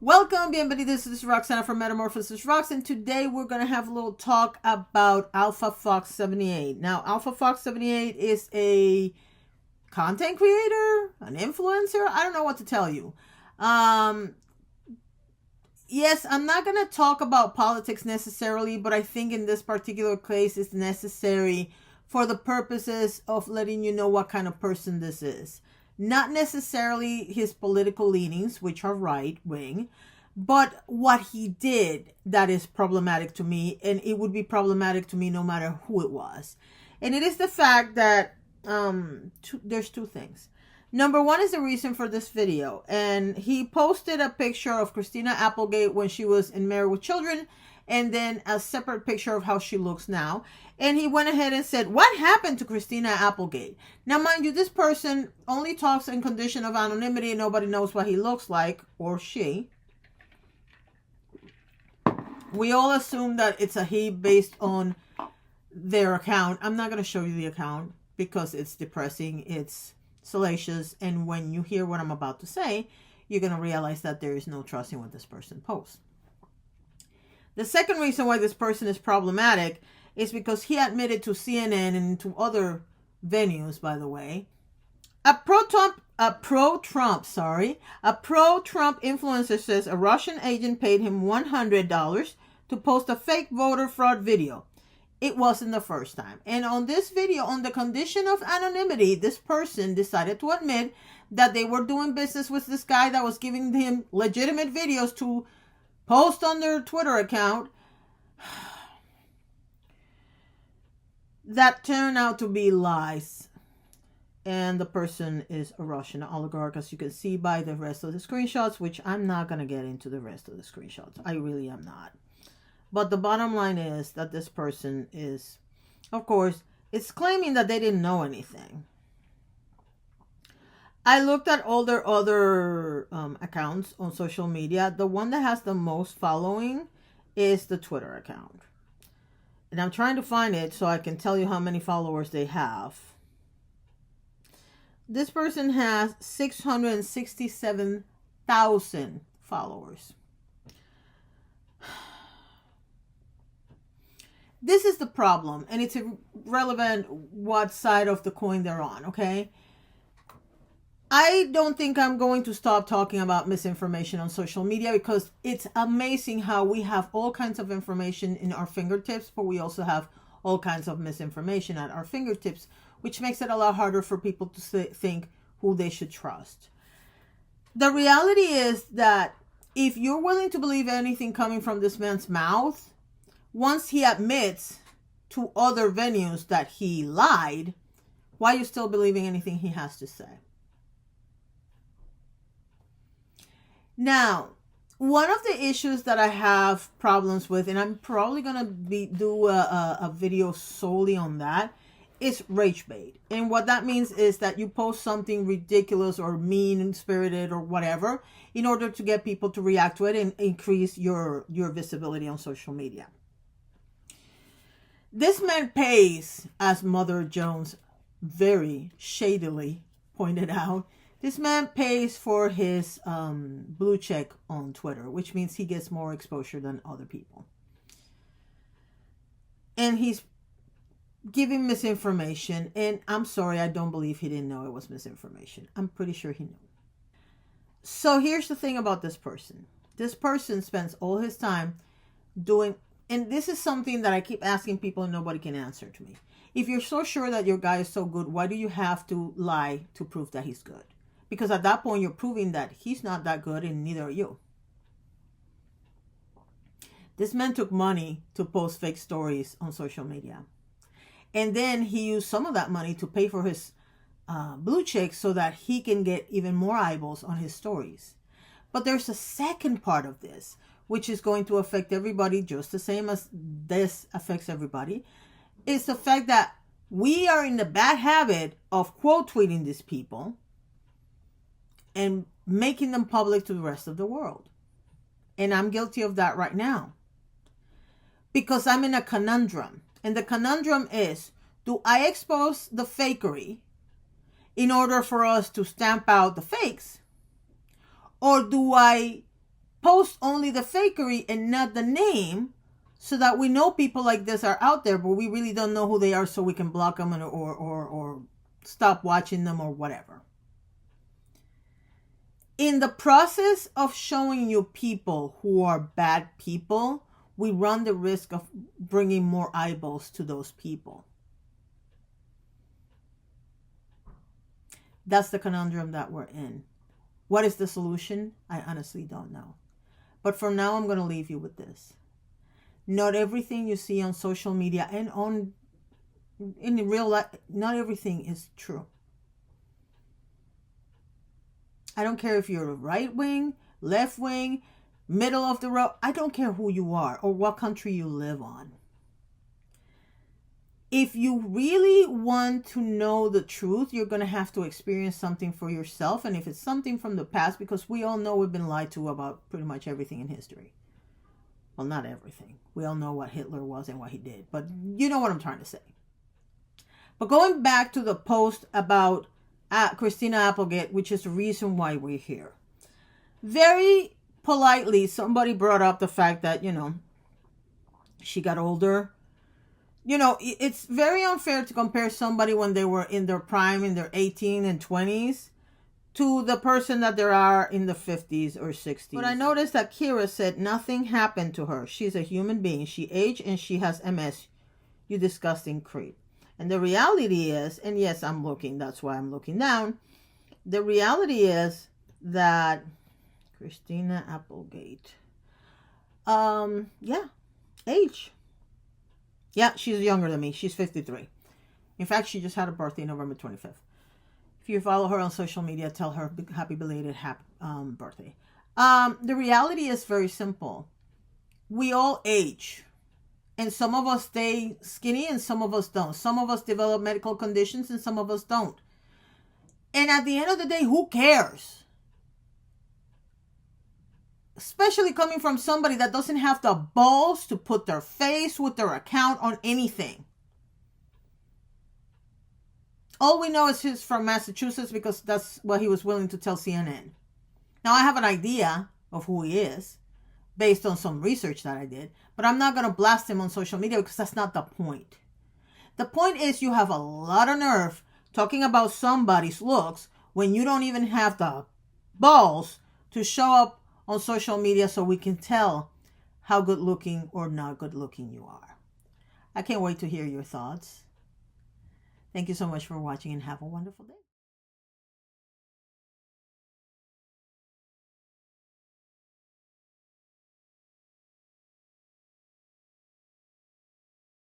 Welcome, bienvenidos. This is Roxana from Metamorphosis Rocks, and today we're going to have a little talk about Alpha Fox 78. Now, Alpha Fox 78 is a content creator, an influencer. I don't know what to tell you. Yes, I'm not going to talk about politics necessarily, but I think in this particular case it's necessary for the purposes of letting you know what kind of person this is. Not necessarily his political leanings, which are right-wing, but what he did that is problematic to me, and it would be problematic to me no matter who it was. And it is the fact that there's two things. Number one is the reason for this video, and he posted a picture of Christina Applegate when she was in Married with Children, and then a separate picture of how she looks now. And he went ahead and said, what happened to Christina Applegate? Now, mind you, this person only talks in condition of anonymity and nobody knows what he looks like, or she. We all assume that it's a he based on their account. I'm not going to show you the account because it's depressing, it's salacious, and when you hear what I'm about to say, you're going to realize that there is no trusting what this person posts. The second reason why this person is problematic is because he admitted to CNN and to other venues, by the way, a pro-Trump influencer says a Russian agent paid him $100 to post a fake voter fraud video. It wasn't the first time. And on this video, on the condition of anonymity, this person decided to admit that they were doing business with this guy that was giving him legitimate videos to post on their Twitter account that turned out to be lies. And the person is a Russian oligarch, as you can see by the rest of the screenshots, which I'm not going to get into the rest of the screenshots. I really am not. But the bottom line is that this person is, of course, it's claiming that they didn't know anything. I looked at all their other accounts on social media. The one that has the most following is the Twitter account. And I'm trying to find it so I can tell you how many followers they have. This person has 667,000 followers. This is the problem, and it's irrelevant what side of the coin they're on, okay? I don't think I'm going to stop talking about misinformation on social media because it's amazing how we have all kinds of information in our fingertips, but we also have all kinds of misinformation at our fingertips, which makes it a lot harder for people to think who they should trust. The reality is that if you're willing to believe anything coming from this man's mouth, once he admits to other venues that he lied, why are you still believing anything he has to say? Now, one of the issues that I have problems with, and I'm probably going to do a video solely on that, is rage bait. And what that means is that you post something ridiculous or mean-spirited or whatever in order to get people to react to it and increase your visibility on social media. This man pays, as Mother Jones very shadily pointed out, this man pays for his blue check on Twitter, which means he gets more exposure than other people. And he's giving misinformation, and I'm sorry, I don't believe he didn't know it was misinformation. I'm pretty sure he knew. So here's the thing about this person. This person spends all his time doing, and this is something that I keep asking people and nobody can answer to me. If you're so sure that your guy is so good, why do you have to lie to prove that he's good? Because at that point, you're proving that he's not that good and neither are you. This man took money to post fake stories on social media. And then he used some of that money to pay for his blue check so that he can get even more eyeballs on his stories. But there's a second part of this, which is going to affect everybody just the same as this affects everybody. It's the fact that we are in the bad habit of quote tweeting these people and making them public to the rest of the world. And I'm guilty of that right now. Because I'm in a conundrum. And the conundrum is, do I expose the fakery in order for us to stamp out the fakes? Or do I post only the fakery and not the name, so that we know people like this are out there, but we really don't know who they are, so we can block them or stop watching them or whatever. In the process of showing you people who are bad people, we run the risk of bringing more eyeballs to those people. That's the conundrum that we're in. What is the solution? I honestly don't know. But for now, I'm going to leave you with this. Not everything you see on social media and in real life, not everything is true. I don't care if you're right wing, left wing, middle of the road. I don't care who you are or what country you live on. If you really want to know the truth, you're going to have to experience something for yourself. And if it's something from the past, because we all know we've been lied to about pretty much everything in history. Well, not everything. We all know what Hitler was and what he did. But you know what I'm trying to say. But going back to the post about Christina Applegate, which is the reason why we're here. Very politely, somebody brought up the fact that, she got older. It's very unfair to compare somebody when they were in their prime, in their 18 and 20s, to the person that they are in the 50s or 60s. But I noticed that Kira said nothing happened to her. She's a human being. She aged and she has MS. You disgusting creep. And the reality is, and yes, I'm looking, that's why I'm looking down. The reality is that Christina Applegate, age. Yeah, she's younger than me. She's 53. In fact, she just had a birthday November 25th. If you follow her on social media, tell her happy belated birthday. The reality is very simple. We all age. And some of us stay skinny and some of us don't. Some of us develop medical conditions and some of us don't. And at the end of the day, who cares? Especially coming from somebody that doesn't have the balls to put their face with their account on anything. All we know is he's from Massachusetts because that's what he was willing to tell CNN. Now, I have an idea of who he is based on some research that I did, but I'm not going to blast him on social media because that's not the point. The point is you have a lot of nerve talking about somebody's looks when you don't even have the balls to show up on social media so we can tell how good looking or not good looking you are. I can't wait to hear your thoughts. Thank you so much for watching and have a wonderful day.